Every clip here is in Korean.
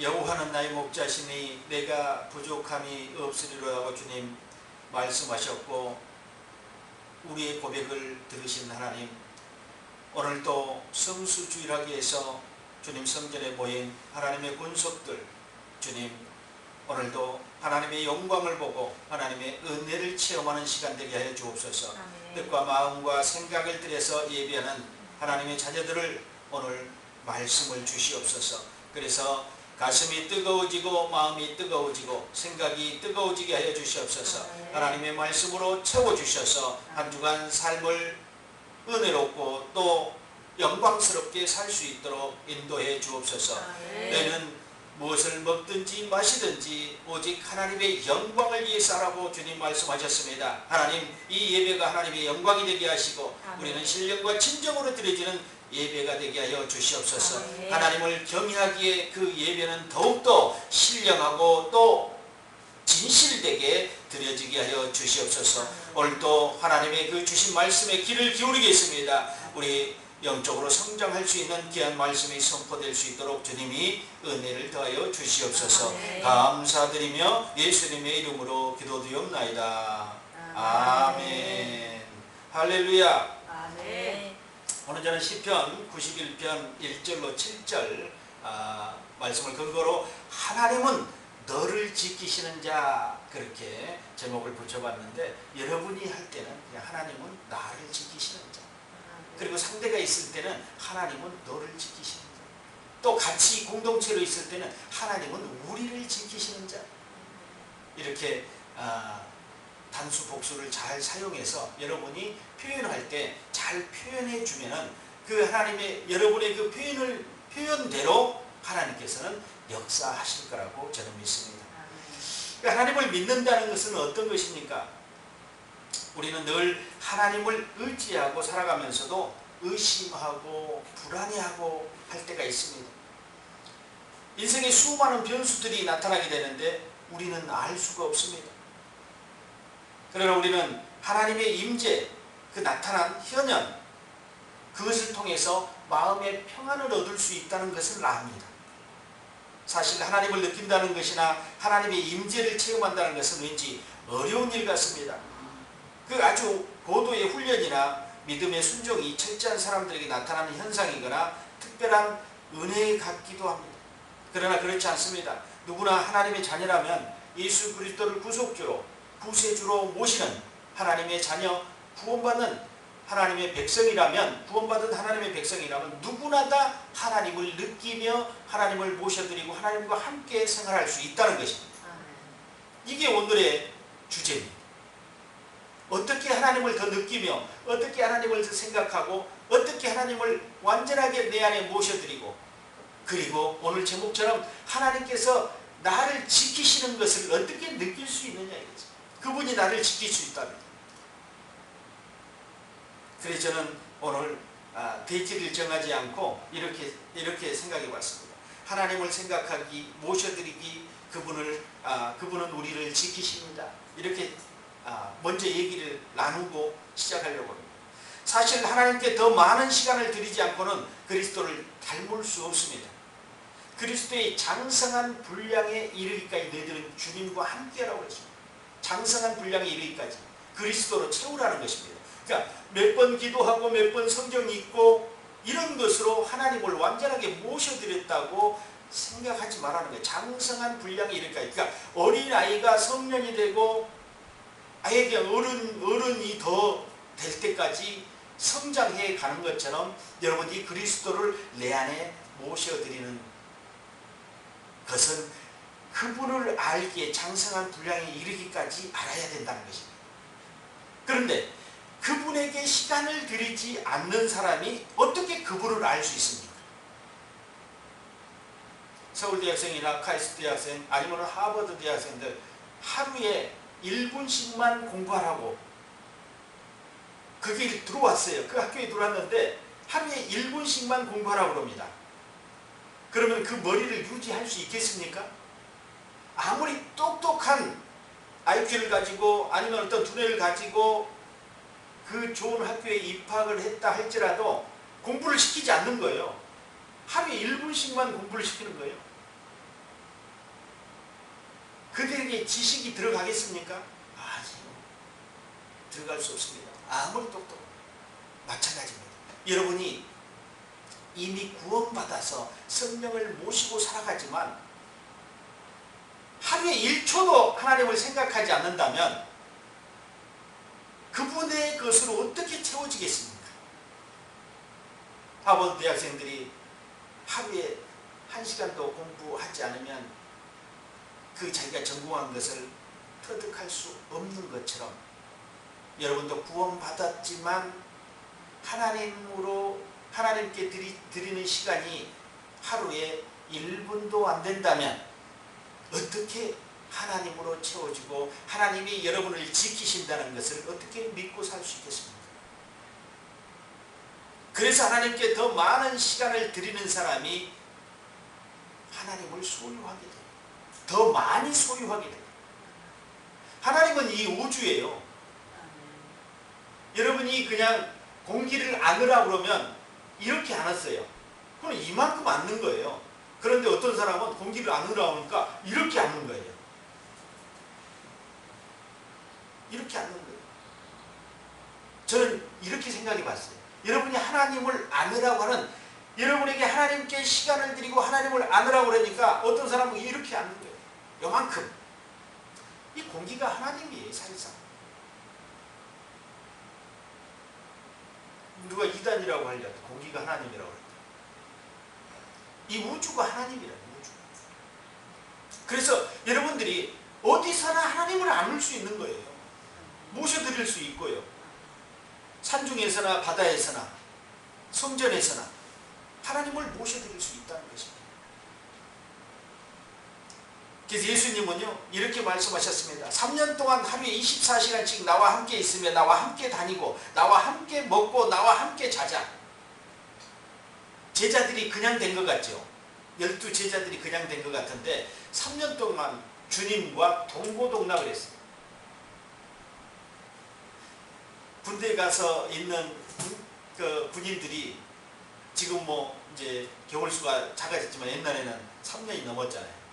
여호와는 나의 목자시니 내가 부족함이 없으리라 하고 주님 말씀하셨고, 우리의 고백을 들으신 하나님, 오늘도 성수주일하기에서 주님 성전에 모인 하나님의 군속들, 주님 오늘도 하나님의 영광을 보고 하나님의 은혜를 체험하는 시간 되게 하여 주옵소서. 뜻과 마음과 생각을 들여서 예배하는 하나님의 자녀들을 오늘 말씀을 주시옵소서. 그래서 가슴이 뜨거워지고 마음이 뜨거워지고 생각이 뜨거워지게 하여 주시옵소서. 하나님의 말씀으로 채워주셔서 한 주간 삶을 은혜롭고 또 영광스럽게 살 수 있도록 인도해 주옵소서. 너희는 무엇을 먹든지 마시든지 오직 하나님의 영광을 위해서 하라고 주님 말씀하셨습니다. 하나님, 이 예배가 하나님의 영광이 되게 하시고 우리는 신령과 진정으로 드려지는 예배가 되게 하여 주시옵소서. 하나님을 경외하기에 그 예배는 더욱더 신령하고 또 진실되게 드려지게 하여 주시옵소서. 오늘도 하나님의 그 주신 말씀에 귀를 기울이겠습니다. 우리 영적으로 성장할 수 있는 귀한 말씀이 선포될 수 있도록 주님이 은혜를 더하여 주시옵소서. 감사드리며 예수님의 이름으로 기도드리옵나이다. 아멘. 할렐루야. 아멘. 오늘 저는 시편 91편 1절로 7절 말씀을 근거로 하나님은 너를 지키시는 자, 그렇게 제목을 붙여봤는데, 여러분이 할 때는 그냥 하나님은 나를 지키시는 자, 그리고 상대가 있을 때는 하나님은 너를 지키시는 자, 또 같이 공동체로 있을 때는 하나님은 우리를 지키시는 자, 이렇게 단수 복수를 잘 사용해서 여러분이 표현할 때 잘 표현해 주면은 그 하나님의 여러분의 그 표현대로 하나님께서는 역사하실 거라고 저는 믿습니다. 하나님을 믿는다는 것은 어떤 것입니까? 우리는 늘 하나님을 의지하고 살아가면서도 의심하고 불안해하고 할 때가 있습니다. 인생에 수많은 변수들이 나타나게 되는데 우리는 알 수가 없습니다. 그러나 우리는 하나님의 임재, 그 나타난 현현, 그것을 통해서 마음의 평안을 얻을 수 있다는 것을 압니다. 사실 하나님을 느낀다는 것이나 하나님의 임재를 체험한다는 것은 왠지 어려운 일 같습니다. 그 아주 고도의 훈련이나 믿음의 순종이 철저한 사람들에게 나타나는 현상이거나 특별한 은혜 같기도 합니다. 그러나 그렇지 않습니다. 누구나 하나님의 자녀라면 예수 그리스도를 구속주로, 구세주로 모시는 하나님의 자녀, 구원받는 하나님의 백성이라면, 구원받은 하나님의 백성이라면 누구나 다 하나님을 느끼며 하나님을 모셔드리고 하나님과 함께 생활할 수 있다는 것입니다. 이게 오늘의 주제입니다. 어떻게 하나님을 더 느끼며 어떻게 하나님을 더 생각하고 어떻게 하나님을 완전하게 내 안에 모셔드리고, 그리고 오늘 제목처럼 하나님께서 나를 지키시는 것을 어떻게 느낄 수 있느냐 이거죠. 그분이 나를 지킬 수 있다면. 그래서 저는 오늘 대지를 정하지 않고 이렇게 생각해 봤습니다. 하나님을 생각하기, 모셔드리기, 그분은 우리를 지키십니다. 이렇게 먼저 얘기를 나누고 시작하려고 합니다. 사실 하나님께 더 많은 시간을 들이지 않고는 그리스도를 닮을 수 없습니다. 그리스도의 장성한 분량에 이르기까지 너희들은 주님과 함께라고 했습니다. 장성한 분량에 이르기까지 그리스도로 채우라는 것입니다. 그러니까 몇 번 기도하고 몇 번 성경 읽고 이런 것으로 하나님을 완전하게 모셔드렸다고 생각하지 말라는 거예요. 장성한 분량에 이르기까지. 그러니까 어린아이가 성년이 되고 아예 그냥 어른이 더 될 때까지 성장해 가는 것처럼 여러분이 그리스도를 내 안에 모셔드리는 것은 그분을 알기에 장성한 분량에 이르기까지 알아야 된다는 것입니다. 그런데 그분에게 시간을 들이지 않는 사람이 어떻게 그분을 알 수 있습니까? 서울대학생이나 카이스트 대학생 아니면 하버드 대학생들 하루에 1분씩만 공부하라고 그게 들어왔어요. 그 학교에 들어왔는데 하루에 1분씩만 공부하라고 그럽니다. 그러면 그 머리를 유지할 수 있겠습니까? 아무리 똑똑한 IQ를 가지고 아니면 어떤 두뇌를 가지고 그 좋은 학교에 입학을 했다 할지라도 공부를 시키지 않는 거예요. 하루에 1분씩만 공부를 시키는 거예요. 그들에게 지식이 들어가겠습니까? 아니요. 들어갈 수 없습니다. 아무리 똑똑. 마찬가지입니다. 여러분이 이미 구원받아서 성령을 모시고 살아가지만 하루에 1초도 하나님을 생각하지 않는다면 그분의 것으로 어떻게 채워지겠습니까? 하버드 대학생들이 하루에 1시간도 공부하지 않으면 그 자기가 전공한 것을 터득할 수 없는 것처럼 여러분도 구원받았지만 하나님께 드리는 시간이 하루에 1분도 안 된다면 어떻게 하나님으로 채워지고 하나님이 여러분을 지키신다는 것을 어떻게 믿고 살 수 있겠습니까? 그래서 하나님께 더 많은 시간을 드리는 사람이 하나님을 소유하게 돼요. 더 많이 소유하게 돼요. 하나님은 이 우주예요. 여러분이 그냥 공기를 안으라 그러면 이렇게 안았어요. 그럼 이만큼 안는 거예요. 그런데 어떤 사람은 공기를 안으라 하니까 이렇게 안는 거예요. 이렇게 안는 거예요. 저는 이렇게 생각해 봤어요. 여러분이 하나님을 안으라고 하는, 여러분에게 하나님께 시간을 드리고 하나님을 안으라고 그러니까 어떤 사람은 이렇게 안는 거예요. 요만큼. 이 공기가 하나님이에요, 사실상. 누가 이단이라고 하려고 공기가 하나님이라고 그랬다. 이 우주가 하나님이라는 우주. 그래서 여러분들이 어디서나 하나님을 안을 수 있는 거예요. 모셔드릴 수 있고요. 산중에서나 바다에서나 성전에서나 하나님을 모셔드릴 수 있다는 것입니다. 그래서 예수님은요 이렇게 말씀하셨습니다. 3년 동안 하루에 24시간씩 나와 함께 있으며 나와 함께 다니고 나와 함께 먹고 나와 함께 자자. 제자들이 그냥 된 것 같죠. 12제자들이 그냥 된 것 같은데 3년 동안 주님과 동고동락을 했어요. 군대에 가서 있는 그 군인들이 지금 뭐 이제 겨울수가 작아졌지만 옛날에는 3년이 넘었잖아요.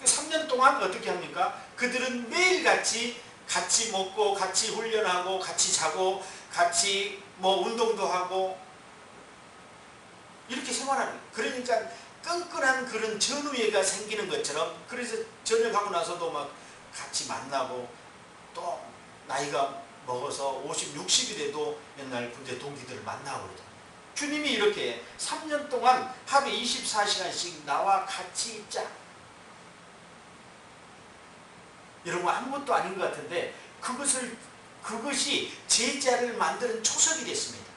3년 동안 어떻게 합니까? 그들은 매일같이 같이 먹고 같이 훈련하고 같이 자고 같이 뭐 운동도 하고 이렇게 생활하는 거예요. 그러니까 끈끈한 그런 전우애가 생기는 것처럼, 그래서 저녁하고 나서도 막 같이 만나고, 또 나이가 먹어서 50, 60이 돼도 옛날 군대 동기들을 만나고 그러잖아요. 주님이 이렇게 3년 동안 하루에 24시간씩 나와 같이 있자. 여러분 아무것도 아닌 것 같은데 그것이 제자를 만드는 초석이 됐습니다.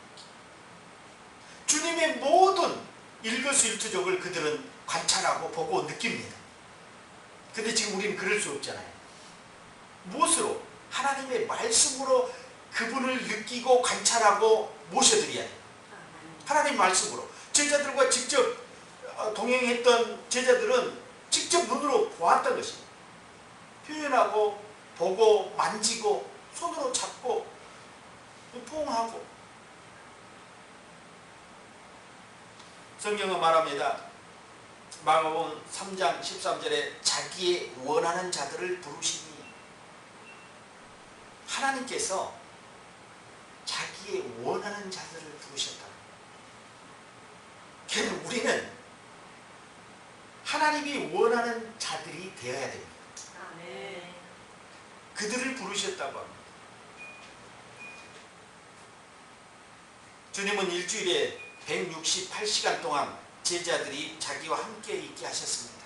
주님의 모든 일거수일투족을 그들은 관찰하고 보고 느낍니다. 근데 지금 우리는 그럴 수 없잖아요. 무엇으로? 하나님의 말씀으로 그분을 느끼고 관찰하고 모셔드려야 돼요. 하나님 말씀으로. 제자들과 직접 동행했던 제자들은 직접 눈으로 보았던 것입니다. 표현하고 보고 만지고 손으로 잡고 포옹하고. 성경은 말합니다. 마가복음 3장 13절에 자기의 원하는 자들을 부르시니, 하나님께서 자기의 원하는 자들을 부르셨다. 그래서 우리는 하나님이 원하는 자들이 되어야 됩니다. 아멘. 그들을 부르셨다고 합니다. 주님은 일주일에 168시간 동안 제자들이 자기와 함께 있게 하셨습니다.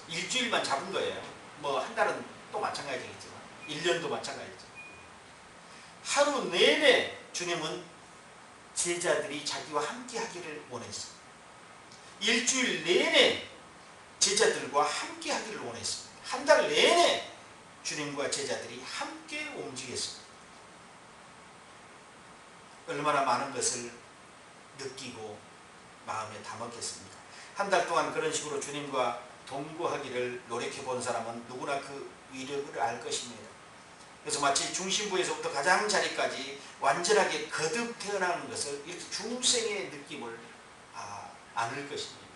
일주일만 잡은 거예요. 뭐 한 달은 또 마찬가지겠지만 1년도 마찬가지죠. 하루 내내 주님은 제자들이 자기와 함께 하기를 원했어요. 일주일 내내 제자들과 함께 하기를 원했습니다. 한 달 내내 주님과 제자들이 함께 움직였습니다. 얼마나 많은 것을 느끼고 마음에 담았겠습니까? 한 달 동안 그런 식으로 주님과 동거하기를 노력해 본 사람은 누구나 그 위력을 알 것입니다. 그래서 마치 중심부에서부터 가장자리까지 완전하게 거듭 태어나는 것을 이렇게 중생의 느낌을 안을 것입니다.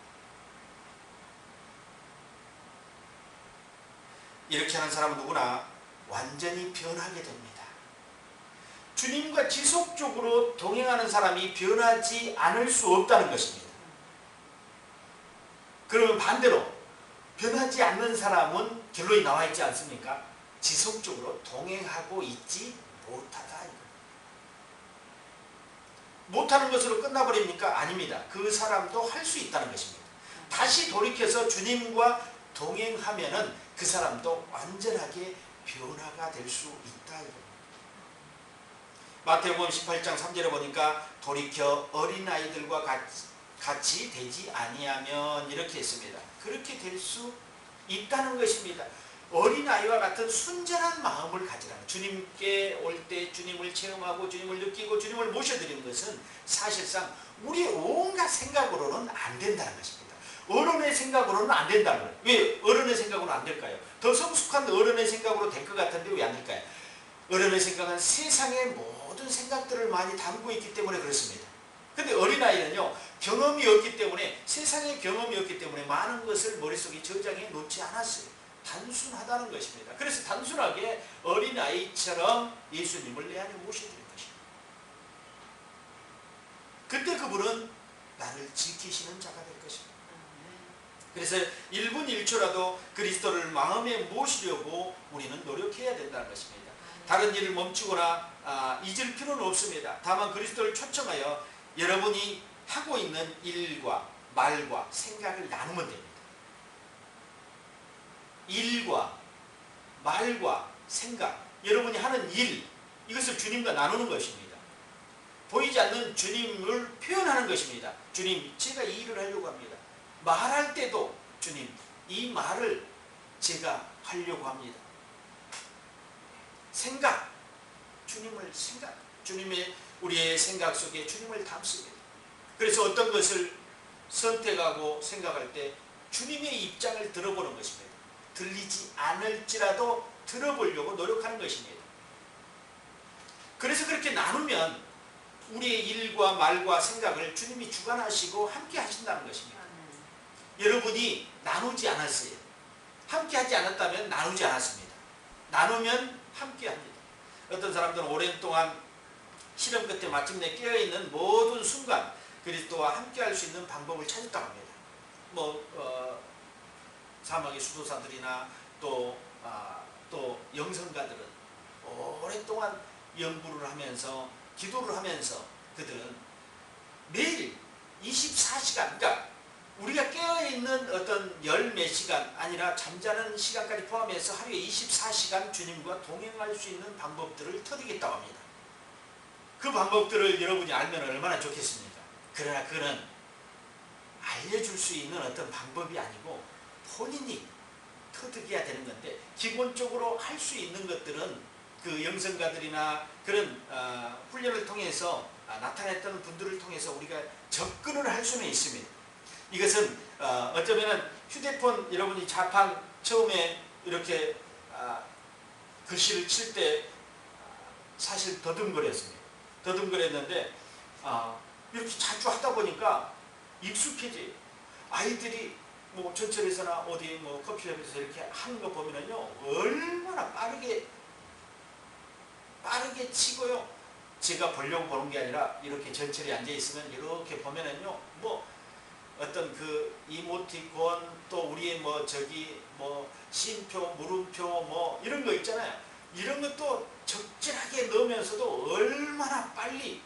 이렇게 하는 사람은 누구나 완전히 변하게 됩니다. 주님과 지속적으로 동행하는 사람이 변하지 않을 수 없다는 것입니다. 그러면 반대로 변하지 않는 사람은 결론이 나와 있지 않습니까? 지속적으로 동행하고 있지 못하다. 못하는 것으로 끝나버립니까? 아닙니다. 그 사람도 할 수 있다는 것입니다. 다시 돌이켜서 주님과 동행하면은 그 사람도 완전하게 변화가 될 수 있다. 마태복음 18장 3절에 보니까 돌이켜 어린아이들과 같이 되지 아니하면 이렇게 했습니다. 그렇게 될 수 있다는 것입니다. 어린아이와 같은 순전한 마음을 가지라는, 주님께 올 때 주님을 체험하고 주님을 느끼고 주님을 모셔드리는 것은 사실상 우리의 온갖 생각으로는 안 된다는 것입니다. 어른의 생각으로는 안 된다는 거예요. 왜 어른의 생각으로는 안 될까요? 더 성숙한 어른의 생각으로 될 것 같은데 왜 안 될까요? 어른의 생각은 세상의 모든 생각들을 많이 담고 있기 때문에 그렇습니다. 근데 어린아이는요, 경험이 없기 때문에, 세상의 경험이 없기 때문에 많은 것을 머릿속에 저장해 놓지 않았어요. 단순하다는 것입니다. 그래서 단순하게 어린아이처럼 예수님을 내 안에 모셔드린 것입니다. 그때 그분은 나를 지키시는 자가 될 것입니다. 그래서 1분 1초라도 그리스도를 마음에 모시려고 우리는 노력해야 된다는 것입니다. 다른 일을 멈추거나 잊을 필요는 없습니다. 다만 그리스도를 초청하여 여러분이 하고 있는 일과 말과 생각을 나누면 됩니다. 일과 말과 생각, 여러분이 하는 일, 이것을 주님과 나누는 것입니다. 보이지 않는 주님을 표현하는 것입니다. 주님, 제가 이 일을 하려고 합니다. 말할 때도 주님, 이 말을 제가 하려고 합니다. 생각, 주님의 우리의 생각 속에 주님을 담습니다. 그래서 어떤 것을 선택하고 생각할 때 주님의 입장을 들어보는 것입니다. 들리지 않을지라도 들어보려고 노력하는 것입니다. 그래서 그렇게 나누면 우리의 일과 말과 생각을 주님이 주관하시고 함께 하신다는 것입니다. 여러분이 나누지 않았어요. 함께 하지 않았다면 나누지 않았습니다. 나누면 함께 합니다. 어떤 사람들은 오랜 동안 실험 끝에 마침내 깨어있는 모든 순간 그리스도와 함께 할 수 있는 방법을 찾았다고 합니다. 사막의 수도사들이나 또 영성가들은 오랫동안 연구를 하면서 기도를 하면서 그들은 매일 24시간, 그러니까 우리가 깨어있는 어떤 열 몇 시간 아니라 잠자는 시간까지 포함해서 하루에 24시간 주님과 동행할 수 있는 방법들을 터득했다고 합니다. 그 방법들을 여러분이 알면 얼마나 좋겠습니까? 그러나 그거는 알려줄 수 있는 어떤 방법이 아니고 본인이 터득해야 되는 건데, 기본적으로 할 수 있는 것들은 그 영성가들이나 그런 훈련을 통해서 나타냈던 분들을 통해서 우리가 접근을 할 수는 있습니다. 이것은 어쩌면 휴대폰, 여러분이 자판 처음에 이렇게 글씨를 칠 때 사실 더듬거렸습니다. 더듬거렸는데 이렇게 자주 하다 보니까 익숙해져요. 아이들이 뭐 전철에서나 어디 뭐 커피숍에서 이렇게 하는 거 보면은요, 얼마나 빠르게 치고요. 제가 보려고 보는 게 아니라 이렇게 전철에 앉아 있으면 이렇게 보면은요, 뭐 어떤 그 이모티콘, 또 우리의 뭐 저기 뭐 쉼표, 물음표 뭐 이런 거 있잖아요. 이런 것도 적절하게 넣으면서도 얼마나 빨리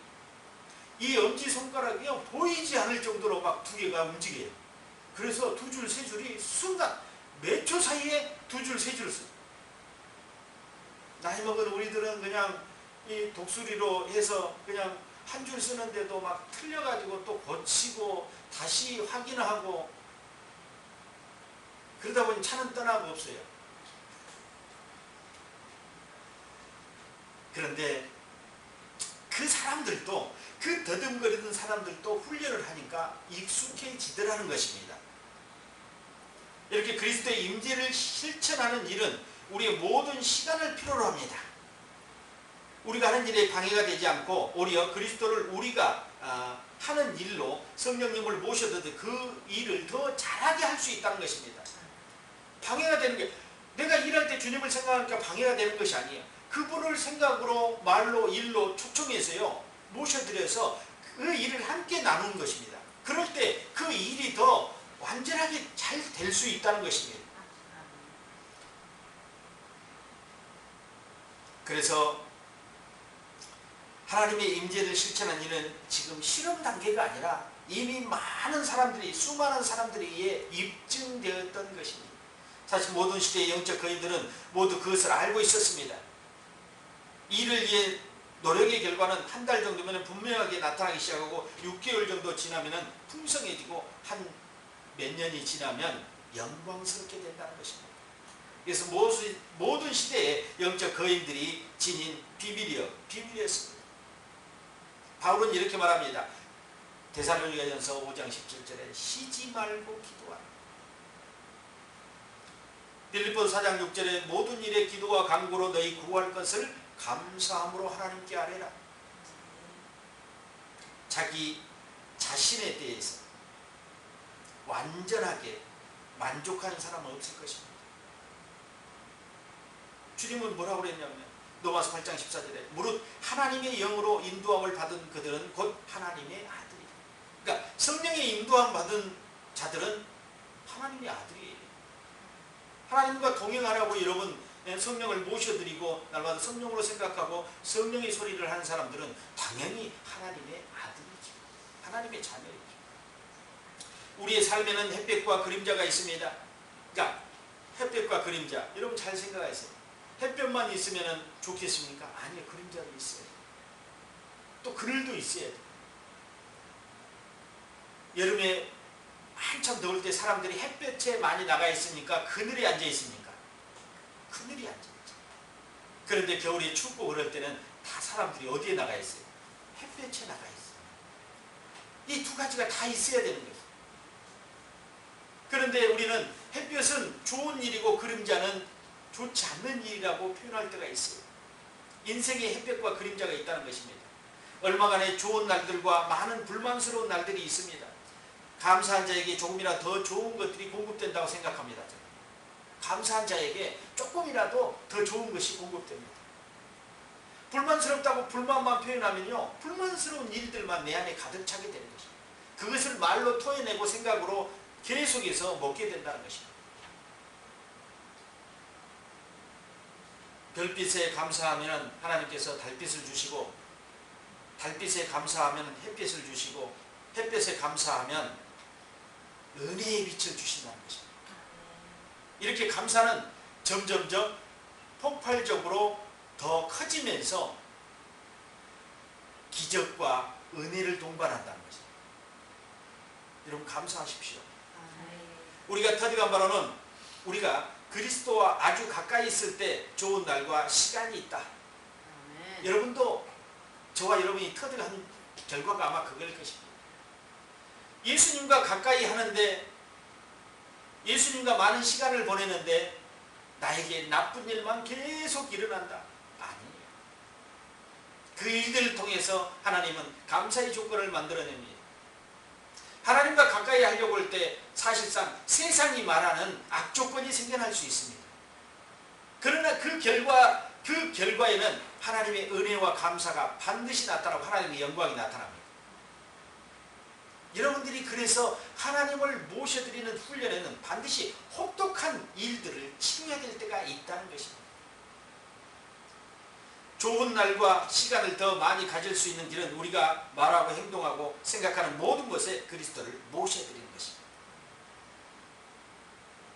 이 엄지손가락이요, 보이지 않을 정도로 막 두 개가 움직여요. 그래서 두 줄, 세 줄이 순간 몇 초 사이에 두 줄, 세 줄을 써요. 나이 먹은 우리들은 그냥 이 독수리로 해서 그냥 한 줄 쓰는데도 막 틀려가지고 또 고치고 다시 확인하고 그러다 보니 차는 떠나고 없어요. 그런데 그 사람들도, 그 더듬거리던 사람들도 훈련을 하니까 익숙해지더라는 것입니다. 이렇게 그리스도의 임재를 실천하는 일은 우리의 모든 시간을 필요로 합니다. 우리가 하는 일에 방해가 되지 않고 오히려 그리스도를 우리가 하는 일로 성령님을 모셔도 그 일을 더 잘하게 할 수 있다는 것입니다. 방해가 되는 게, 내가 일할 때 주님을 생각하니까 방해가 되는 것이 아니에요. 그분을 생각으로 말로 일로 초청해서요 모셔드려서 그 일을 함께 나누는 것입니다. 그럴 때 그 일이 더 완전하게 잘 될 수 있다는 것입니다. 그래서 하나님의 임재를 실천한 일은 지금 실험 단계가 아니라 이미 많은 사람들이, 수많은 사람들에 의해 입증되었던 것입니다. 사실 모든 시대의 영적 거인들은 모두 그것을 알고 있었습니다. 이를 위해 노력의 결과는 한 달 정도면 분명하게 나타나기 시작하고 6개월 정도 지나면 풍성해지고 한 몇 년이 지나면 영광스럽게 된다는 것입니다. 그래서 모든 시대의 영적 거인들이 지닌 비밀이었습니다. 바울은 이렇게 말합니다. 데살로니가전서 5장 17절에 쉬지 말고 기도하라. 빌립보서 4장 6절에 모든 일에 기도와 간구로 너희 구할 것을 감사함으로 하나님께 아뢰라. 자기 자신에 대해서 완전하게 만족하는 사람은 없을 것입니다. 주님은 뭐라고 그랬냐면 로마서 8장 14절에 무릇 하나님의 영으로 인도함을 받은 그들은 곧 하나님의 아들이다. 그러니까 성령의 인도함 받은 자들은 하나님의 아들이에요. 하나님과 동행하라고 여러분 성령을 모셔드리고 날마다 성령으로 생각하고 성령의 소리를 하는 사람들은 당연히 하나님의 아들이죠. 하나님의 자녀이죠. 우리의 삶에는 햇볕과 그림자가 있습니다. 그러니까 햇볕과 그림자, 여러분 잘 생각하세요. 햇볕만 있으면 좋겠습니까? 아니요, 그림자도 있어요. 또 그늘도 있어야 돼요. 여름에 한참 더울 때 사람들이 햇볕에 많이 나가 있으니까 그늘에 앉아 있습니까? 그늘이 앉아 있죠. 그런데 겨울에 춥고 그럴 때는 다 사람들이 어디에 나가 있어요? 햇볕에 나가 있어요. 이 두 가지가 다 있어야 되는 거예요. 그런데 우리는 햇볕은 좋은 일이고 그림자는 좋지 않는 일이라고 표현할 때가 있어요. 인생에 햇볕과 그림자가 있다는 것입니다. 얼마간의 좋은 날들과 많은 불만스러운 날들이 있습니다. 감사한 자에게 조금이라도 더 좋은 것들이 공급된다고 생각합니다. 감사한 자에게 조금이라도 더 좋은 것이 공급됩니다. 불만스럽다고 불만만 표현하면요, 불만스러운 일들만 내 안에 가득 차게 되는 것입니다. 그것을 말로 토해내고 생각으로 계속해서 먹게 된다는 것입니다. 별빛에 감사하면 하나님께서 달빛을 주시고, 달빛에 감사하면 햇빛을 주시고, 햇빛에 감사하면 은혜의 빛을 주신다는 것입니다. 이렇게 감사는 점점점 폭발적으로 더 커지면서 기적과 은혜를 동반한다는 것입니다. 여러분 감사하십시오. 우리가 터득한 바로는 우리가 그리스도와 아주 가까이 있을 때 좋은 날과 시간이 있다. 여러분도 저와 여러분이 터득한 결과가 아마 그걸 것입니다. 예수님과 가까이 하는데, 예수님과 많은 시간을 보내는데 나에게 나쁜 일만 계속 일어난다. 아니에요. 그 일들을 통해서 하나님은 감사의 조건을 만들어냅니다. 하나님과 가까이 하려고 할 때 사실상 세상이 말하는 악조건이 생겨날 수 있습니다. 그러나 그 결과에는 하나님의 은혜와 감사가 반드시 나타나고 하나님의 영광이 나타납니다. 여러분들이 그래서 하나님을 모셔드리는 훈련에는 반드시 혹독한 일들을 치러야 될 때가 있다는 것입니다. 좋은 날과 시간을 더 많이 가질 수 있는 길은 우리가 말하고 행동하고 생각하는 모든 것에 그리스도를 모셔드리는 것입니다.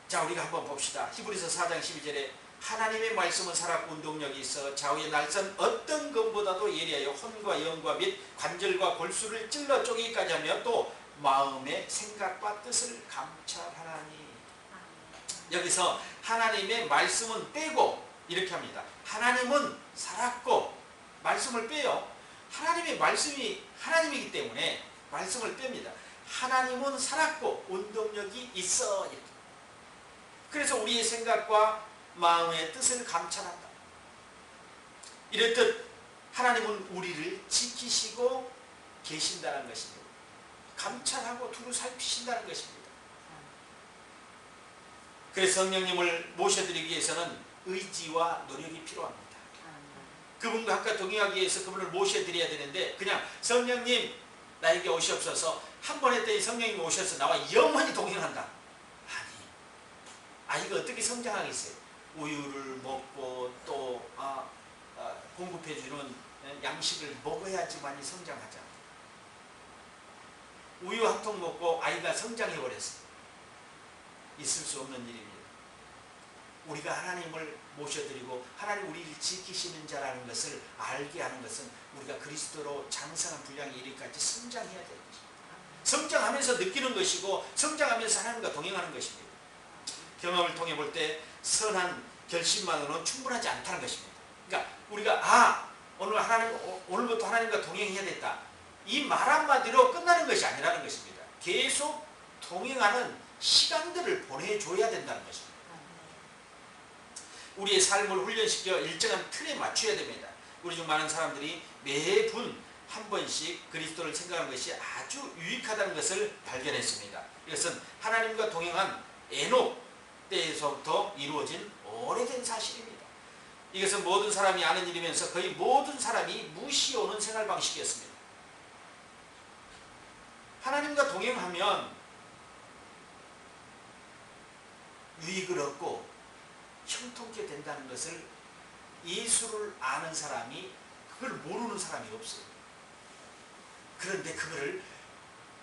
자, 우리가 한번 봅시다. 히브리서 4장 12절에 하나님의 말씀은 살았고 운동력이 있어 좌우의 날선 어떤 것보다도 예리하여 혼과 영과 및 관절과 골수를 찔러 쪼개기까지 하며 또 마음의 생각과 뜻을 감찰하나니. 여기서 하나님의 말씀은 빼고 이렇게 합니다. 하나님은 살았고, 말씀을 빼요. 하나님의 말씀이 하나님이기 때문에 말씀을 뺍니다. 하나님은 살았고 운동력이 있어. 이렇게. 그래서 우리의 생각과 마음의 뜻을 감찰한다. 이랬듯 하나님은 우리를 지키시고 계신다는 것입니다. 감찰하고 두루 살피신다는 것입니다. 그래서 성령님을 모셔드리기 위해서는 의지와 노력이 필요합니다. 그분과 함께 동행하기 위해서 그분을 모셔드려야 되는데 그냥 성령님 나에게 오시옵소서 한 번 했더니 성령님이 오셔서 나와 영원히 동행한다. 아니, 아이가 어떻게 성장하겠어요? 우유를 먹고 또 공급해주는 양식을 먹어야지만이 성장하잖아. 우유 한 통 먹고 아이가 성장해버렸어요. 있을 수 없는 일입니다. 우리가 하나님을 모셔드리고 하나님 우리를 지키시는 자라는 것을 알게 하는 것은 우리가 그리스도로 장성한 분량에 이르기까지 성장해야 되는 것입니다. 성장하면서 느끼는 것이고 성장하면서 하나님과 동행하는 것입니다. 경험을 통해 볼 때 선한 결심만으로는 충분하지 않다는 것입니다. 그러니까 우리가 오늘부터 하나님과 동행해야 됐다. 이 말 한마디로 끝나는 것이 아니라는 것입니다. 계속 동행하는 시간들을 보내줘야 된다는 것입니다. 우리의 삶을 훈련시켜 일정한 틀에 맞춰야 됩니다. 우리 중 많은 사람들이 매분 한 번씩 그리스도를 생각하는 것이 아주 유익하다는 것을 발견했습니다. 이것은 하나님과 동행한 에녹 때에서부터 이루어진 오래된 사실입니다. 이것은 모든 사람이 아는 일이면서 거의 모든 사람이 무시해오는 생활 방식이었습니다. 하나님과 동행하면 유익을 얻고 형통케 된다는 것을 예수를 아는 사람이 그걸 모르는 사람이 없어요. 그런데 그거를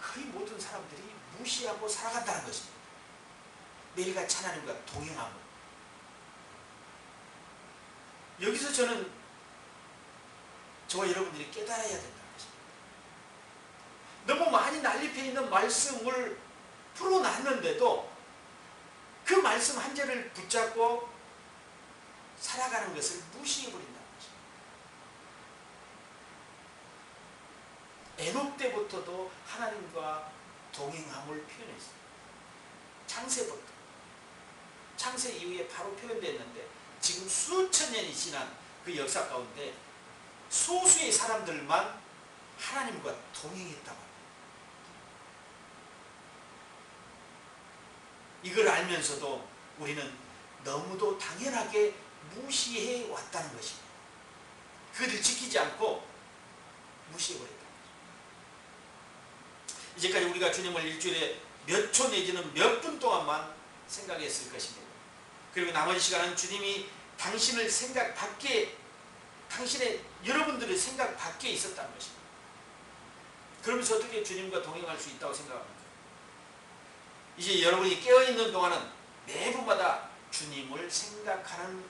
거의 모든 사람들이 무시하고 살아간다는 것입니다. 매일같이 하나님과 동행함을. 여기서 저는 저와 여러분들이 깨달아야 된다는 것입니다. 너무 많이 난립해 있는 말씀을 풀어놨는데도 그 말씀 한 절을 붙잡고 살아가는 것을 무시해버린다는 것입니다. 에녹 때부터도 하나님과 동행함을 표현했습니다. 창세부터. 창세 이후에 바로 표현됐는데 지금 수천 년이 지난 그 역사 가운데 소수의 사람들만 하나님과 동행했다고 합니다. 이걸 알면서도 우리는 너무도 당연하게 무시해 왔다는 것입니다. 그들을 지키지 않고 무시해버렸다는 것입니다. 이제까지 우리가 주님을 일주일에 몇 초 내지는 몇 분 동안만 생각했을 것입니다. 그리고 나머지 시간은 주님이 당신을 생각 밖에, 당신의 여러분들의 생각 밖에 있었다는 것입니다. 그러면서 어떻게 주님과 동행할 수 있다고 생각합니까? 이제 여러분이 깨어있는 동안은 매분마다 주님을 생각하는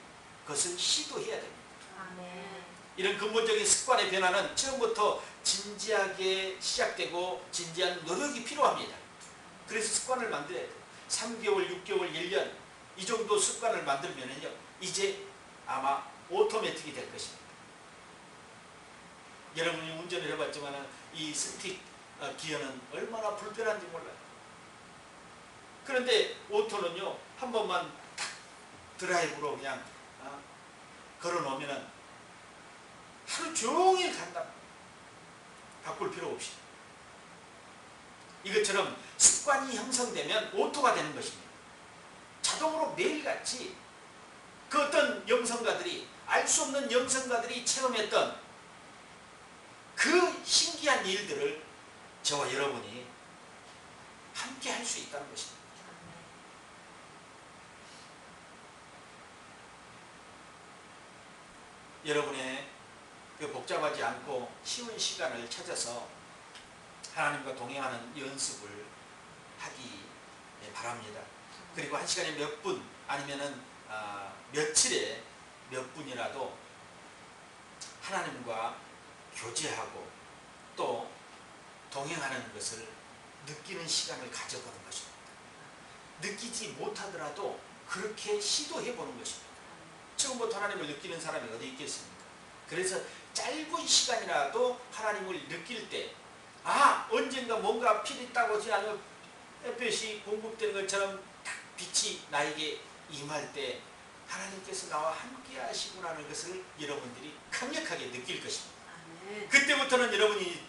것을 시도해야 됩니다. 아멘. 이런 근본적인 습관의 변화는 처음부터 진지하게 시작되고 진지한 노력이 필요합니다. 그래서 습관을 만들어야 돼요. 3개월, 6개월, 1년 이 정도 습관을 만들면은요 이제 아마 오토매틱이 될 것입니다. 여러분이 운전을 해봤지만 이 스틱 기어는 얼마나 불편한지 몰라요. 그런데 오토는요 한 번만 탁 드라이브로 그냥 걸어 놓으면 하루 종일 간다. 바꿀 필요 없이. 이것처럼 습관이 형성되면 오토가 되는 것입니다. 자동으로 매일같이 그 어떤 영성가들이, 알 수 없는 영성가들이 체험했던 그 신기한 일들을 저와 여러분이 함께 할 수 있다는 것입니다. 여러분의 그 복잡하지 않고 쉬운 시간을 찾아서 하나님과 동행하는 연습을 하기 바랍니다. 그리고 한 시간에 몇 분 아니면은 며칠에 몇 분이라도 하나님과 교제하고 또 동행하는 것을 느끼는 시간을 가져보는 것입니다. 느끼지 못하더라도 그렇게 시도해 보는 것입니다. 처음부터 하나님을 느끼는 사람이 어디 있겠습니까? 그래서 짧은 시간이라도 하나님을 느낄 때 언젠가 뭔가 필이 따고 지나면 햇볕이 공급되는 것처럼 딱 빛이 나에게 임할 때 하나님께서 나와 함께 하시구나는 것을 여러분들이 강력하게 느낄 것입니다. 그때부터는 여러분이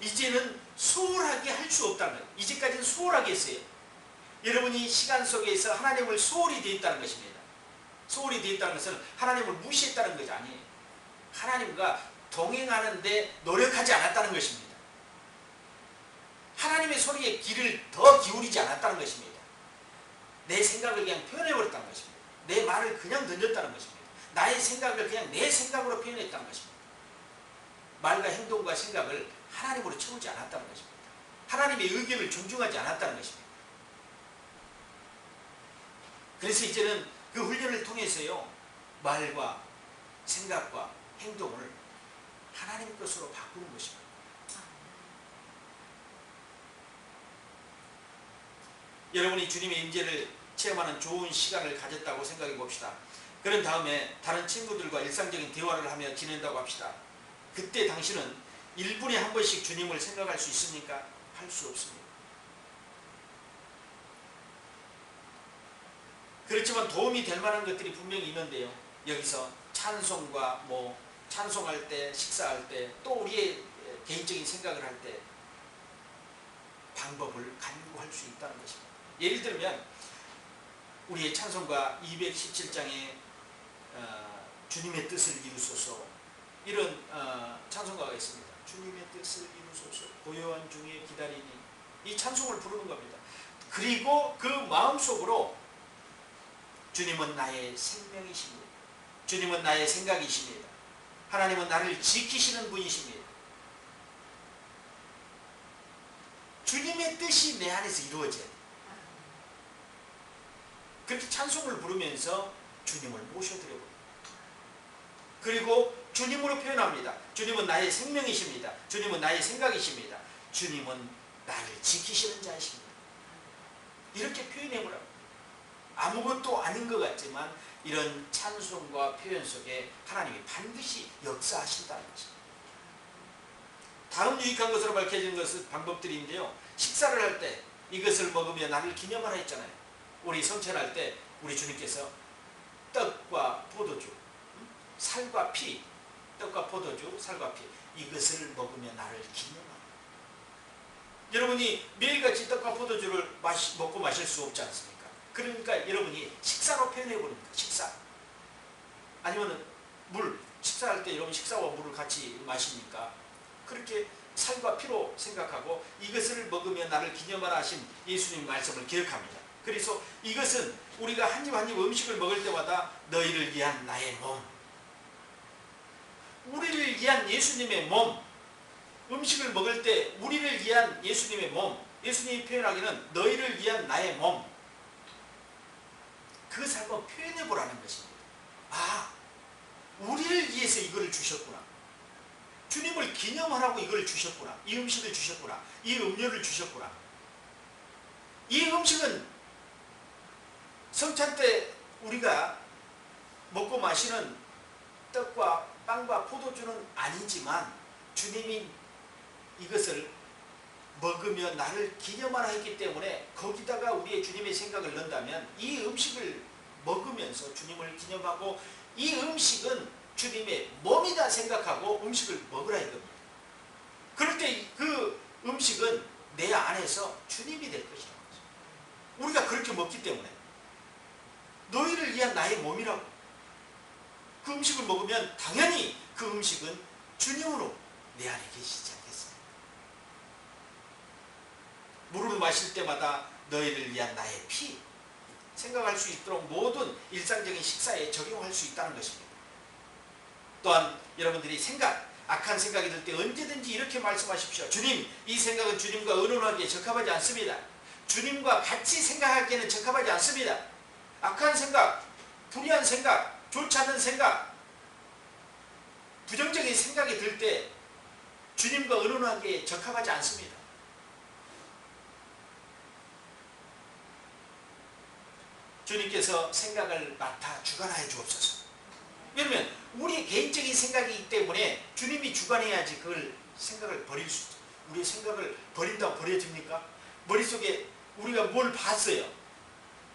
이제는 소홀하게 할 수 없다는 거예요. 이제까지는 소홀하게 했어요. 여러분이 시간 속에서 하나님을 소홀히 대했다는 것입니다. 소홀히 대했다는 것은 하나님을 무시했다는 것이 아니에요. 하나님과 동행하는데 노력하지 않았다는 것입니다. 하나님의 소리에 귀를 더 기울이지 않았다는 것입니다. 내 생각을 그냥 표현해버렸다는 것입니다. 내 말을 그냥 던졌다는 것입니다. 나의 생각을 그냥 내 생각으로 표현했다는 것입니다. 말과 행동과 생각을 하나님으로 채우지 않았다는 것입니다. 하나님의 의견을 존중하지 않았다는 것입니다. 그래서 이제는 그 훈련을 통해서요, 말과 생각과 행동을 하나님 것으로 바꾸는 것입니다. 여러분이 주님의 임재를 체험하는 좋은 시간을 가졌다고 생각해 봅시다. 그런 다음에 다른 친구들과 일상적인 대화를 하며 지낸다고 합시다. 그때 당신은 1분에 한 번씩 주님을 생각할 수 있습니까? 할 수 없습니다. 그렇지만 도움이 될 만한 것들이 분명히 있는데요. 여기서 찬송과 찬송할 때, 식사할 때, 또 우리의 개인적인 생각을 할 때 방법을 간구할 수 있다는 것입니다. 예를 들면 우리의 찬송가 217장에 주님의 뜻을 이루소서, 이런 찬송가가 있습니다. 주님의 뜻을 이루소서, 고요한 중에 기다리니, 이 찬송을 부르는 겁니다. 그리고 그 마음속으로 주님은 나의 생명이십니다. 주님은 나의 생각이십니다. 하나님은 나를 지키시는 분이십니다. 주님의 뜻이 내 안에서 이루어져야 돼요. 그렇게 찬송을 부르면서 주님을 모셔드려봅니다. 그리고 주님으로 표현합니다. 주님은 나의 생명이십니다. 주님은 나의 생각이십니다. 주님은 나를 지키시는 자이십니다. 이렇게 표현해보라고. 아무것도 아닌 것 같지만 이런 찬송과 표현 속에 하나님이 반드시 역사하신다는 것입니다. 다음 유익한 것으로 밝혀진 것은 방법들인데요. 식사를 할 때 이것을 먹으며 나를 기념하라 했잖아요. 우리 성찬할 때 우리 주님께서 떡과 포도주, 살과 피, 떡과 포도주, 살과 피, 이것을 먹으며 나를 기념하라. 여러분이 매일같이 떡과 포도주를 먹고 마실 수 없지 않습니까? 그러니까 여러분이 식사로 표현해버립니다. 식사. 아니면 물, 식사할 때 여러분 식사와 물을 같이 마시니까 그렇게 살과 피로 생각하고 이것을 먹으며 나를 기념하라 하신 예수님 말씀을 기억합니다. 그래서 이것은 우리가 한 입 한 입 음식을 먹을 때마다 너희를 위한 나의 몸, 우리를 위한 예수님의 몸, 음식을 먹을 때 우리를 위한 예수님의 몸, 예수님이 표현하기는 너희를 위한 나의 몸, 그 삶을 표현해보라는 것입니다. 아, 우리를 위해서 이거를 주셨구나. 주님을 기념하라고 이걸 주셨구나. 이 음식을 주셨구나. 이 음료를 주셨구나. 이 음식은 성찬 때 우리가 먹고 마시는 떡과 빵과 포도주는 아니지만 주님이 이것을 먹으며 나를 기념하라 했기 때문에 거기다가 우리의 주님의 생각을 넣는다면 이 음식을 먹으면서 주님을 기념하고 이 음식은 주님의 몸이다 생각하고 음식을 먹으라 이겁니다. 그럴 때 그 음식은 내 안에서 주님이 될 것이라는 거죠. 우리가 그렇게 먹기 때문에 너희를 위한 나의 몸이라고. 그 음식을 먹으면 당연히 그 음식은 주님으로 내 안에 계시지 않겠습니까? 물을 마실 때마다 너희를 위한 나의 피, 생각할 수 있도록 모든 일상적인 식사에 적용할 수 있다는 것입니다. 또한 여러분들이 악한 생각이 들 때 언제든지 이렇게 말씀하십시오. 주님, 이 생각은 주님과 의논하기에 적합하지 않습니다. 주님과 같이 생각하기에는 적합하지 않습니다. 악한 생각, 불의한 생각, 좋지 않는 생각, 부정적인 생각이 들 때 주님과 의논하기에 적합하지 않습니다. 주님께서 생각을 맡아 주관하여 주옵소서. 왜냐하면 우리의 개인적인 생각이기 때문에 주님이 주관해야지 그걸 생각을 버릴 수 있죠. 우리의 생각을 버린다고 버려집니까? 머릿속에 우리가 뭘 봤어요.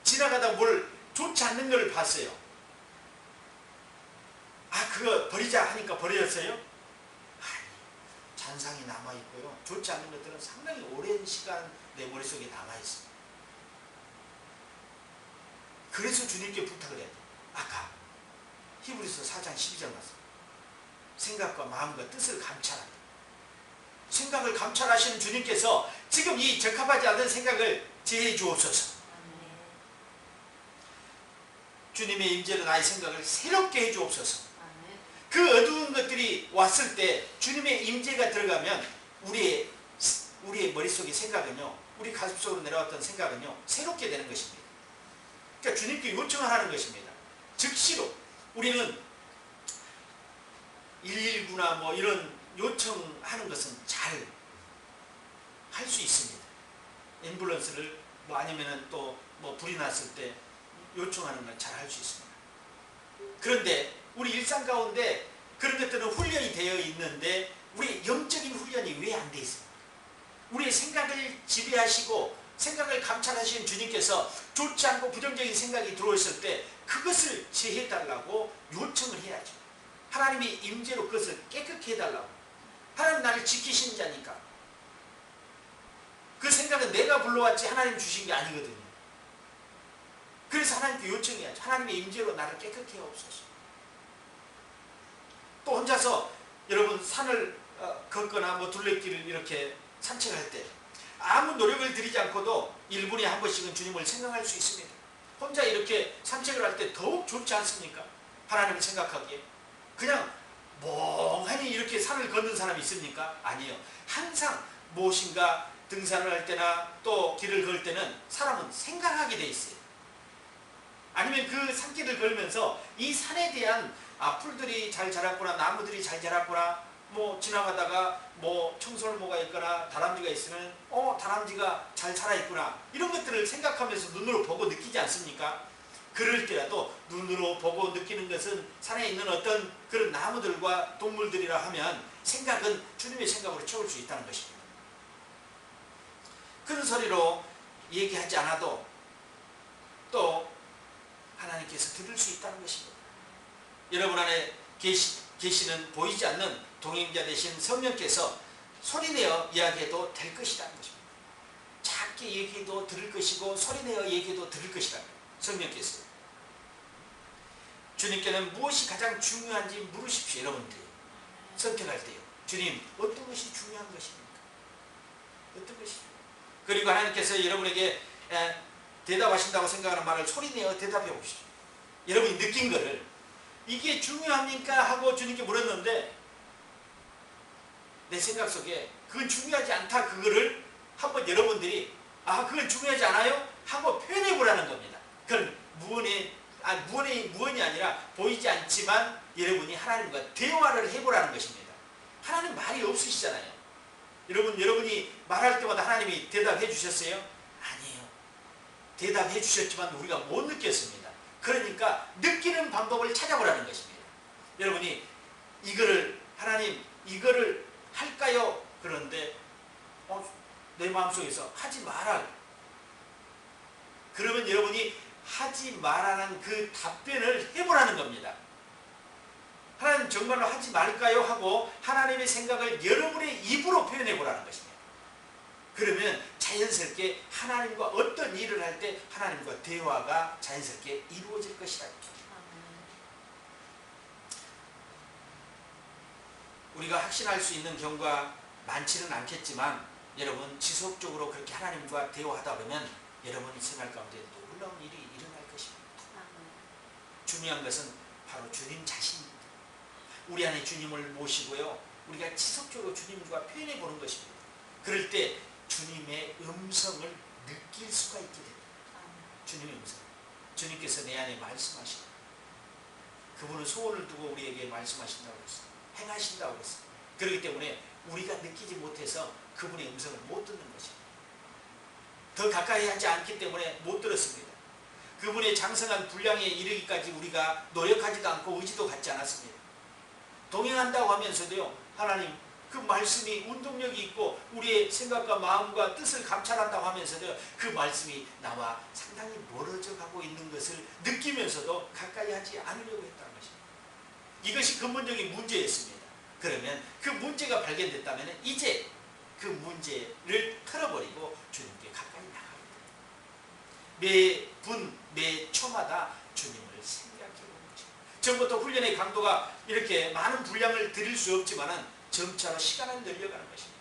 지나가다 뭘 좋지 않는 걸 봤어요. 아, 그거 버리자 하니까 버렸어요? 아니, 잔상이 남아있고요. 좋지 않은 것들은 상당히 오랜 시간 내 머릿속에 남아있습니다. 그래서 주님께 부탁을 해야 돼. 아까 히브리서 4장 12절 말씀. 생각과 마음과 뜻을 감찰한다. 생각을 감찰하시는 주님께서 지금 이 적합하지 않은 생각을 제해 주옵소서. 주님의 임재로 나의 생각을 새롭게 해 주옵소서. 그 어두운 것들이 왔을 때 주님의 임재가 들어가면 우리의 머릿속의 생각은요, 우리 가슴속으로 내려왔던 생각은요 새롭게 되는 것입니다. 그러니까 주님께 요청을 하는 것입니다. 즉시로 우리는 119나 뭐 이런 요청하는 것은 잘 할 수 있습니다. 앰뷸런스를 뭐 아니면은 또 뭐 불이 났을 때 요청하는 건 잘 할 수 있습니다. 그런데 우리 일상 가운데 그런 것들은 훈련이 되어 있는데 우리 영적인 훈련이 왜 안 돼 있습니까? 우리의 생각을 지배하시고 생각을 감찰하시는 주님께서 좋지 않고 부정적인 생각이 들어왔을 때 그것을 제해달라고 요청을 해야죠. 하나님이 임재로 그것을 깨끗게 해달라고. 하나님 나를 지키신 자니까. 그 생각은 내가 불러왔지 하나님 주신 게 아니거든요. 그래서 하나님께 요청해야죠. 하나님의 임재로 나를 깨끗게 하옵소서. 또 혼자서 여러분 산을 걷거나 뭐 둘레길을 이렇게 산책할 때 아무 노력을 들이지 않고도 1분에 한 번씩은 주님을 생각할 수 있습니다. 혼자 이렇게 산책을 할 때 더욱 좋지 않습니까? 하나님을 생각하기에. 그냥 멍하니 이렇게 산을 걷는 사람이 있습니까? 아니에요. 항상 무엇인가 등산을 할 때나 또 길을 걸 때는 사람은 생각하게 돼 있어요. 아니면 그 산길을 걸으면서 이 산에 대한 풀들이 잘 자랐구나, 나무들이 잘 자랐구나, 뭐 지나가다가 뭐 청설모가 있거나 다람쥐가 있으면 다람쥐가 잘 살아있구나, 이런 것들을 생각하면서 눈으로 보고 느끼지 않습니까? 그럴 때라도 눈으로 보고 느끼는 것은 산에 있는 어떤 그런 나무들과 동물들이라 하면 생각은 주님의 생각으로 채울 수 있다는 것입니다. 큰 소리로 얘기하지 않아도 또 하나님께서 들을 수 있다는 것입니다. 여러분 안에 계시는 보이지 않는 동행자 되신 성령께서 소리내어 이야기해도 될 것이라는 것입니다. 작게 얘기해도 들을 것이고 소리내어 얘기해도 들을 것이라는 성령께서. 주님께는 무엇이 가장 중요한지 물으십시오. 여러분들이 선택할 때요. 주님, 어떤 것이 중요한 것입니까? 어떤 것이죠? 그리고 하나님께서 여러분에게 대답하신다고 생각하는 말을 소리내어 대답해 보시죠. 여러분이 느낀 거를 이게 중요합니까? 하고 주님께 물었는데 내 생각 속에 그건 중요하지 않다, 그거를 한번 여러분들이 그건 중요하지 않아요? 하고 표현해 보라는 겁니다. 그건 무언이 아니라 보이지 않지만 여러분이 하나님과 대화를 해보라는 것입니다. 하나님 말이 없으시잖아요. 여러분이 말할 때마다 하나님이 대답해 주셨어요? 아니에요. 대답해 주셨지만 우리가 못 느꼈습니다. 그러니까 느끼는 방법을 찾아보라는 것입니다. 여러분이 하나님 이거를 할까요? 그런데 내 마음속에서 하지 마라. 그러면 여러분이 하지 마라는 그 답변을 해보라는 겁니다. 하나님 정말로 하지 말까요? 하고 하나님의 생각을 여러분의 입으로 표현해 보라는 것입니다. 그러면 자연스럽게 하나님과 어떤 일을 할 때 하나님과 대화가 자연스럽게 이루어질 것이다. 우리가 확신할 수 있는 경우가 많지는 않겠지만 여러분 지속적으로 그렇게 하나님과 대화하다 보면 여러분 생활 가운데 놀라운 일이 일어날 것입니다. 중요한 것은 바로 주님 자신입니다. 우리 안에 주님을 모시고요, 우리가 지속적으로 주님과 표현해 보는 것입니다. 그럴 때 주님의 음성을 느낄 수가 있게 됩니다. 주님의 음성. 주님께서 내 안에 말씀하시고 그분은 소원을 두고 우리에게 말씀하신다고 했어요. 행하신다고 했어요. 그렇기 때문에 우리가 느끼지 못해서 그분의 음성을 못 듣는 것입니다. 더 가까이 하지 않기 때문에 못 들었습니다. 그분의 장성한 분량에 이르기까지 우리가 노력하지도 않고 의지도 갖지 않았습니다. 동행한다고 하면서도요, 하나님 그 말씀이 운동력이 있고 우리의 생각과 마음과 뜻을 감찰한다고 하면서도 그 말씀이 나와 상당히 멀어져 가고 있는 것을 느끼면서도 가까이 하지 않으려고 했다는 것입니다. 이것이 근본적인 문제였습니다. 그러면 그 문제가 발견됐다면 이제 그 문제를 털어버리고 주님께 가까이 나가야 됩니다. 매 분, 매 초마다 주님을 생각해 보는 거죠. 전부터 훈련의 강도가 이렇게 많은 분량을 드릴 수 없지만은 점차로 시간을 늘려가는 것입니다.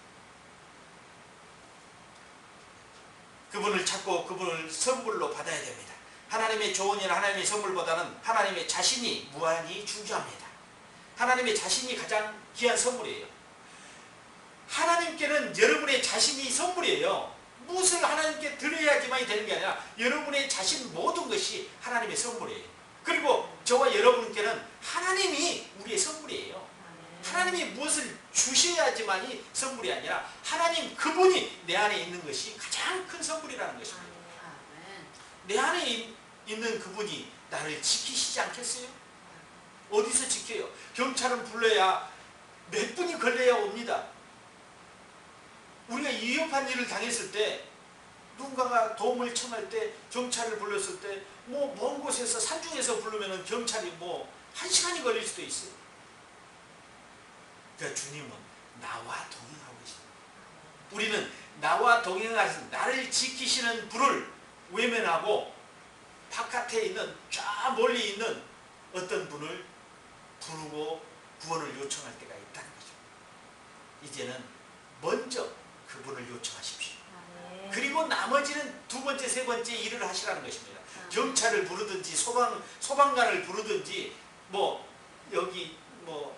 그분을 찾고 그분을 선물로 받아야 됩니다. 하나님의 조언이나 하나님의 선물보다는 하나님의 자신이 무한히 중요합니다. 하나님의 자신이 가장 귀한 선물이에요. 하나님께는 여러분의 자신이 선물이에요. 무엇을 하나님께 드려야지만이 되는 게 아니라 여러분의 자신 모든 것이 하나님의 선물이에요. 그리고 저와 여러분께는 하나님이 우리의 선물이에요. 하나님이 무엇을 주셔야지만이 선물이 아니라 하나님 그분이 내 안에 있는 것이 가장 큰 선물이라는 것입니다. 내 안에 있는 그분이 나를 지키시지 않겠어요? 어디서 지켜요? 경찰은 불러야 몇 분이 걸려야 옵니다. 우리가 위협한 일을 당했을 때 누군가가 도움을 청할 때 경찰을 불렀을 때 뭐 먼 곳에서 산중에서 부르면 경찰이 뭐 1시간이 걸릴 수도 있어요. 그러니까 주님은 나와 동행하고 계십니다. 우리는 나와 동행하신 나를 지키시는 분을 외면하고 바깥에 있는 저 멀리 있는 어떤 분을 부르고 구원을 요청할 때가 있다는 거죠. 이제는 먼저 그분을 요청하십시오. 그리고 나머지는 두 번째, 세 번째 일을 하시라는 것입니다. 경찰을 부르든지 소방관을 부르든지 뭐 여기 뭐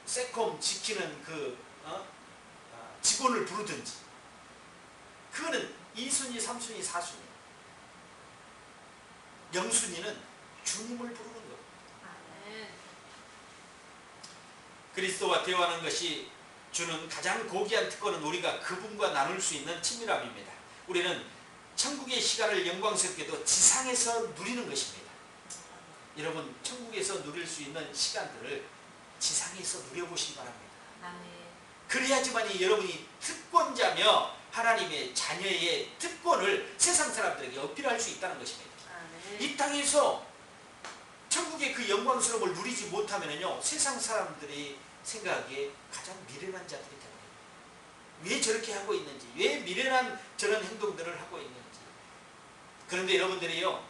세콤 지키는 그 직원을 부르든지 그거는 2순위, 3순위, 4순위. 영순위는 주님을 부르는 것. 그리스도와 대화하는 것이 주는 가장 고귀한 특권은 우리가 그분과 나눌 수 있는 친밀함입니다. 우리는 천국의 시간을 영광스럽게도 지상에서 누리는 것입니다. 여러분 천국에서 누릴 수 있는 시간들을 지상에서 누려보시기 바랍니다. 그래야지만이 여러분이 특권자며 하나님의 자녀의 특권을 세상 사람들에게 어필할 수 있다는 것입니다. 이 땅에서 천국의 그 영광스러움을 누리지 못하면요 세상 사람들이 생각하기에 가장 미련한 자들이 됩니다. 왜 저렇게 하고 있는지, 왜 미련한 저런 행동들을 하고 있는지. 그런데 여러분들이요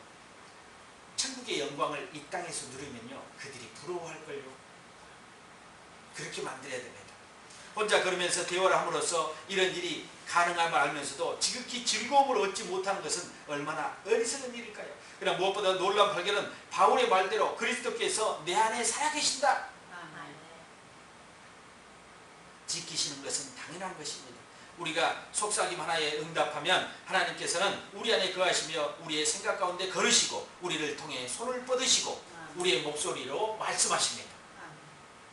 천국의 영광을 이 땅에서 누리면요 그들이 부러워할걸요. 그렇게 만들어야 됩니다. 혼자 걸으면서 대화를 함으로써 이런 일이 가능함을 알면서도 지극히 즐거움을 얻지 못하는 것은 얼마나 어리석은 일일까요? 그러나 무엇보다 놀라운 발견은 바울의 말대로 그리스도께서 내 안에 살아계신다. 지키시는 것은 당연한 것입니다. 우리가 속삭임 하나에 응답하면 하나님께서는 우리 안에 거하시며 우리의 생각 가운데 걸으시고 우리를 통해 손을 뻗으시고 우리의 목소리로 말씀하십니다.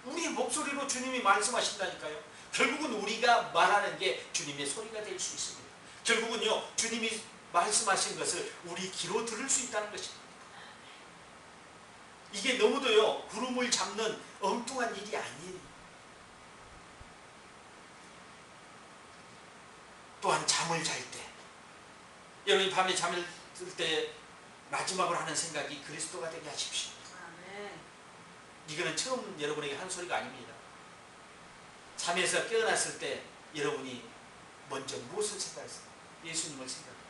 우리의 목소리로 주님이 말씀하신다니까요. 결국은 우리가 말하는 게 주님의 소리가 될 수 있습니다. 결국은요 주님이 말씀하신 것을 우리 귀로 들을 수 있다는 것입니다. 이게 너무도요 구름을 잡는 엉뚱한 일이 아니에요. 또한 잠을 잘 때 여러분이 밤에 잠을 들 때 마지막으로 하는 생각이 그리스도가 되게 하십시오. 이거는 처음 여러분에게 한 소리가 아닙니다. 잠에서 깨어났을 때 여러분이 먼저 무엇을 생각했어요? 예수님을 생각해요.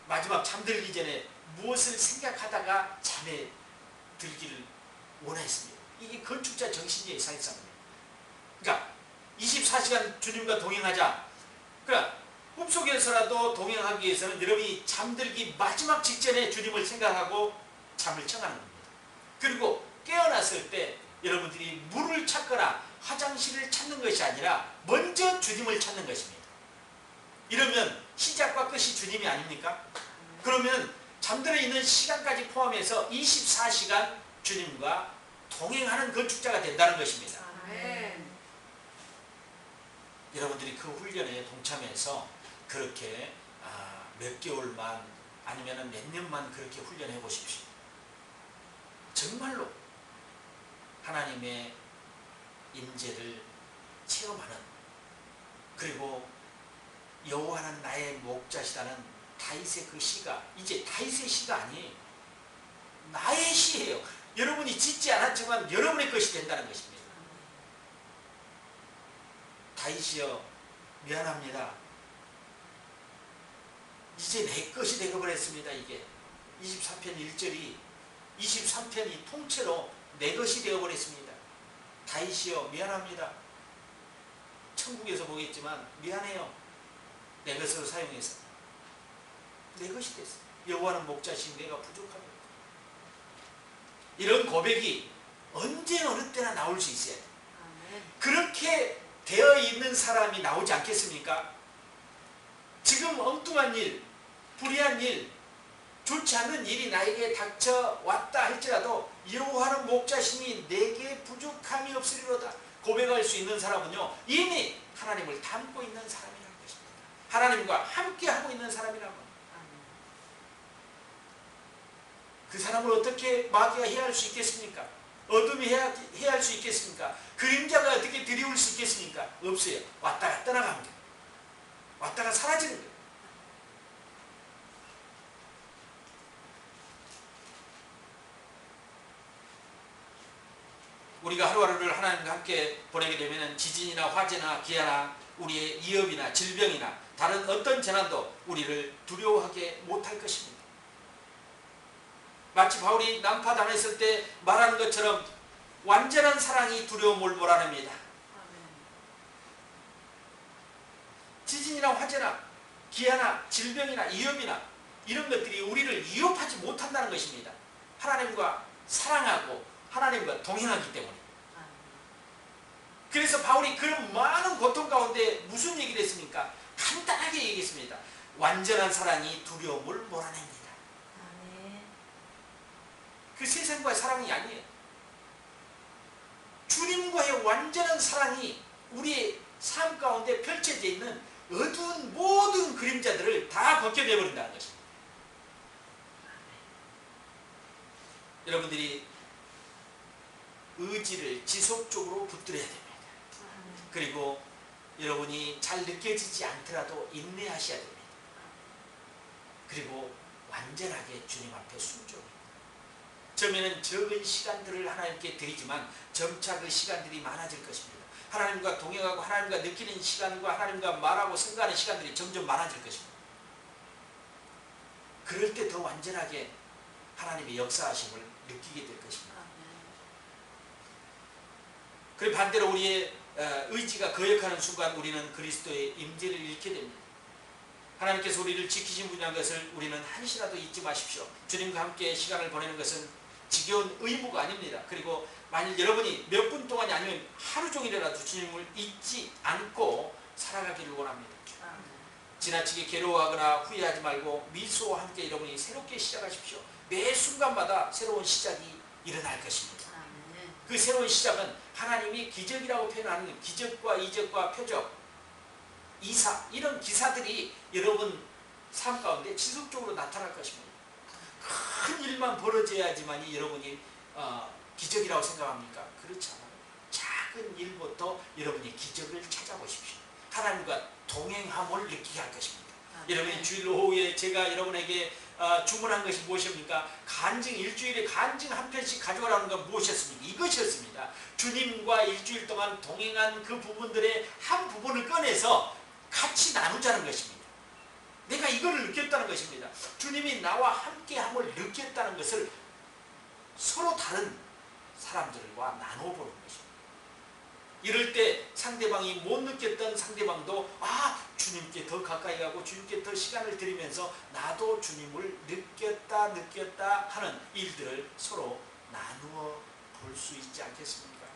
마지막 잠들기 전에 무엇을 생각하다가 잠에 들기를 원했습니다. 이게 건축자 정신의 이상입니다. 그러니까 24시간 주님과 동행하자. 그러니까 꿈속에서라도 동행하기 위해서는 여러분이 잠들기 마지막 직전에 주님을 생각하고 잠을 청하는 겁니다. 그리고 깨어났을 때 여러분들이 물을 찾거나 화장실을 찾는 것이 아니라 먼저 주님을 찾는 것입니다. 이러면 시작과 끝이 주님이 아닙니까? 그러면 잠들어 있는 시간까지 포함해서 24시간 주님과 동행하는 건축자가 된다는 것입니다. 여러분들이 그 훈련에 동참해서 그렇게 몇 개월만 아니면 몇 년만 그렇게 훈련해 보십시오. 정말로 하나님의 임재를 체험하는, 그리고 여호와는 나의 목자시다는 다윗의 그 시가 이제 다윗의 시가 아니에요. 나의 시예요. 여러분이 짓지 않았지만 여러분의 것이 된다는 것입니다. 다윗이여 미안합니다. 이제 내 것이 되어버렸습니다. 이게 23편 1절이 23편이 통째로 내 것이 되어버렸습니다. 다윗이여 미안합니다. 천국에서 보겠지만 미안해요. 내 것으로 사용해서 내 것이 됐어. 여호와는 목자신 내가 부족합니다. 이런 고백이 언제 어느 때나 나올 수 있어야 돼. 그렇게 되어 있는 사람이 나오지 않겠습니까? 지금 엉뚱한 일, 불의한 일, 좋지 않은 일이 나에게 닥쳐왔다 할지라도 여호와는 목자시니 내게 부족함이 없으리로다 고백할 수 있는 사람은요, 이미 하나님을 닮고 있는 사람이라는 것입니다. 하나님과 함께하고 있는 사람이라고. 그 사람을 어떻게 마귀가 해할 수 있겠습니까? 어둠이 해할 수 있겠습니까? 그림자가 어떻게 들이울 수 있겠습니까? 없어요. 왔다가 떠나가면 돼요. 왔다가 사라지는 거예요. 우리가 하루하루를 하나님과 함께 보내게 되면 지진이나 화재나 기아나 우리의 위협이나 질병이나 다른 어떤 재난도 우리를 두려워하게 못할 것입니다. 마치 바울이 난파당했을 때 말하는 것처럼 완전한 사랑이 두려움을 몰아냅니다. 지진이나 화재나 기아나 질병이나 위협이나 이런 것들이 우리를 위협하지 못한다는 것입니다. 하나님과 사랑하고 하나님과 동행하기 때문에. 그래서 바울이 그런 많은 고통 가운데 무슨 얘기를 했습니까? 간단하게 얘기했습니다. 완전한 사랑이 두려움을 몰아냅니다. 그 세상과의 사랑이 아니에요. 주님과의 완전한 사랑이 우리의 삶 가운데 펼쳐져 있는 어두운 모든 그림자들을 다 벗겨내버린다는 것입니다. 여러분들이 의지를 지속적으로 붙들어야 됩니다. 그리고 여러분이 잘 느껴지지 않더라도 인내하셔야 됩니다. 그리고 완전하게 주님 앞에 순종합니다. 처음에는 적은 시간들을 하나님께 드리지만 점차 그 시간들이 많아질 것입니다. 하나님과 동행하고 하나님과 느끼는 시간과 하나님과 말하고 생각하는 시간들이 점점 많아질 것입니다. 그럴 때 더 완전하게 하나님의 역사하심을 느끼게 될 것입니다. 그리고 반대로 우리의 의지가 거역하는 순간 우리는 그리스도의 임재를 잃게 됩니다. 하나님께서 우리를 지키신 분이라는 것을 우리는 한시라도 잊지 마십시오. 주님과 함께 시간을 보내는 것은 지겨운 의무가 아닙니다. 그리고 만일 여러분이 몇 분 동안이 아니면 하루 종일이라도 주님을 잊지 않고 살아가기를 원합니다. 지나치게 괴로워하거나 후회하지 말고 미소와 함께 여러분이 새롭게 시작하십시오. 매 순간마다 새로운 시작이 일어날 것입니다. 그 새로운 시작은 하나님이 기적이라고 표현하는 기적과 이적과 표적, 이사 이런 기사들이 여러분 삶 가운데 지속적으로 나타날 것입니다. 큰 일만 벌어져야지만이 여러분이 기적이라고 생각합니까? 그렇지 않아요. 작은 일부터 여러분이 기적을 찾아보십시오. 하나님과 동행함을 느끼게 할 것입니다. 여러분이 주일 오후에 제가 여러분에게 주문한 것이 무엇입니까? 간증, 일주일에 간증 한 편씩 가져가라는 건 무엇이었습니까? 이것이었습니다. 주님과 일주일 동안 동행한 그 부분들의 한 부분을 꺼내서 같이 나누자는 것입니다. 내가 이거를 느꼈다는 것입니다. 주님이 나와 함께함을 느꼈다는 것을 서로 다른 사람들과 나눠보는 것입니다. 이럴 때 상대방이 못 느꼈던 상대방도 주님께 더 가까이 가고 주님께 더 시간을 들이면서 나도 주님을 느꼈다 하는 일들을 서로 나누어 볼 수 있지 않겠습니까?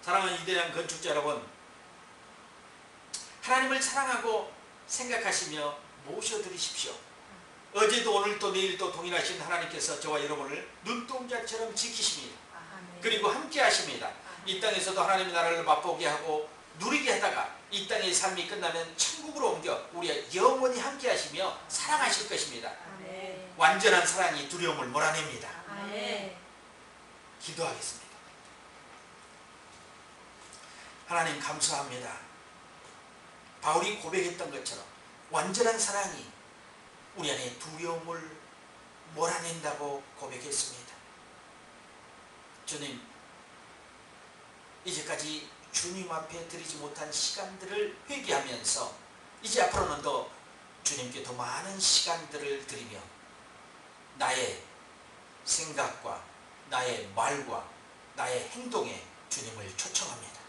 사랑하는 이대한 건축자 여러분, 하나님을 사랑하고 생각하시며 모셔드리십시오. 어제도 오늘도 내일도 동일하신 하나님께서 저와 여러분을 눈동자처럼 지키십니다. 그리고 함께 하십니다. 이 땅에서도 하나님의 나라를 맛보게 하고 누리게 하다가 이 땅의 삶이 끝나면 천국으로 옮겨 우리가 영원히 함께 하시며 사랑하실 것입니다. 아멘. 완전한 사랑이 두려움을 몰아냅니다. 아멘. 기도하겠습니다. 하나님 감사합니다. 바울이 고백했던 것처럼 완전한 사랑이 우리 안에 두려움을 몰아낸다고 고백했습니다. 주님, 이제까지 주님 앞에 드리지 못한 시간들을 회개하면서 이제 앞으로는 더 주님께 더 많은 시간들을 드리며 나의 생각과 나의 말과 나의 행동에 주님을 초청합니다.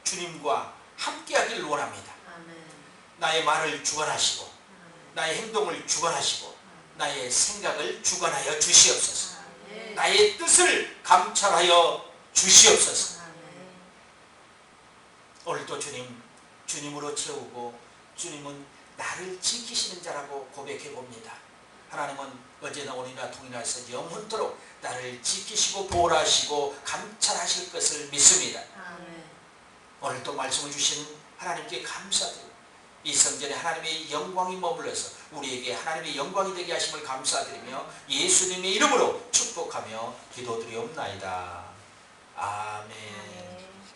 주님과 함께하기를 원합니다. 나의 말을 주관하시고 나의 행동을 주관하시고 나의 생각을 주관하여 주시옵소서. 나의 뜻을 감찰하여 주시옵소서. 오늘도 주님으로 채우고 주님은 나를 지키시는 자라고 고백해 봅니다. 하나님은 어제나 오늘이나 통일나 해서 영원토록 나를 지키시고 보호하시고 감찰하실 것을 믿습니다. 오늘도 말씀을 주신 하나님께 감사드리고 이 성전에 하나님의 영광이 머물러서 우리에게 하나님의 영광이 되게 하심을 감사드리며 예수님의 이름으로 축복하며 기도드리옵나이다. 아멘.